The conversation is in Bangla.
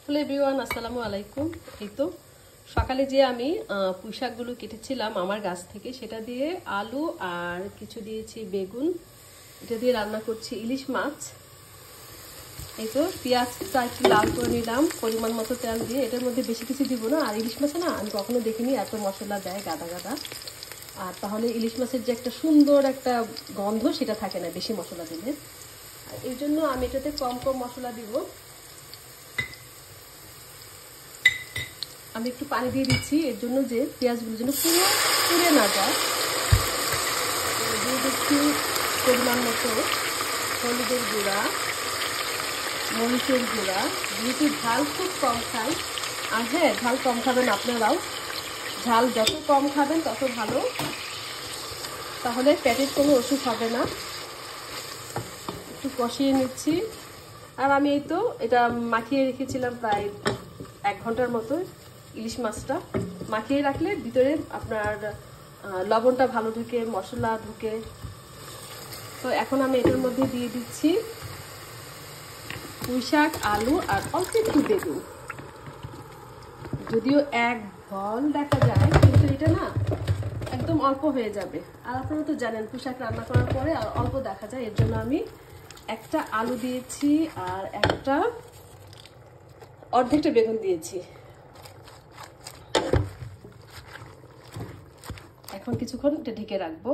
হ্যালো এভরিওয়ান, আসসালামু আলাইকুম। এই তো সকালে যে আমি পুঁই শাকগুলো কেটেছিলাম আমার গাছ থেকে, সেটা দিয়ে আলু আর কিছু দিয়েছি বেগুন, এটা দিয়ে রান্না করছি ইলিশ মাছ। এই তো পেঁয়াজটা একটু লাল করে নিলাম পরিমাণ মতো তেল দিয়ে। এটার মধ্যে বেশি কিছু দিব না। আর ইলিশ মাছে না আমি কখনো দেখিনি এত মশলা দেয় গাদা গাদা। আর তাহলে ইলিশ মাছের যে একটা সুন্দর একটা গন্ধ সেটা থাকে না বেশি মশলা দিলে। আর এই জন্য আমি এটাতে কম কম মশলা দিব। আমি একটু পানি দিয়ে দিচ্ছি এর জন্য যে পেঁয়াজগুলো যেন পুরো পুড়ে না যায়। দিয়ে দিচ্ছি পরিমাণ মতো হলুদের গুঁড়া, মরিচের গুঁড়া। যেহেতু ঝাল খুব কম খাই, আর হ্যাঁ ঝাল কম খাবেন আপনারাও, ঝাল যত কম খাবেন তত ভালো, তাহলে পেটের কোনো অসুখ হবে না। একটু কষিয়ে নিচ্ছি। আর আমি এই তো এটা মাখিয়ে রেখেছিলাম প্রায় 1 ঘন্টার মতো। ইলিশ মাছটা মাখিয়ে রাখলে ভিতরে আপনার লবণটা ভালো ঢুকে, মশলা ঢুকে। তো এখন আমি এটার মধ্যে দিয়ে দিচ্ছি পুঁই শাক, আলু আর অল্প একটু বেগুন। যদিও এক বল দেখা যায়, কিন্তু এটা না একদম অল্প হয়ে যাবে। আর আপনারা তো জানেন পুঁই শাক রান্না করার পরে আর অল্প দেখা যায়। এর জন্য আমি একটা আলু দিয়েছি আর অর্ধেকটা বেগুন দিয়েছি। এখন কিছুক্ষণ এটা ঢেকে রাখবো।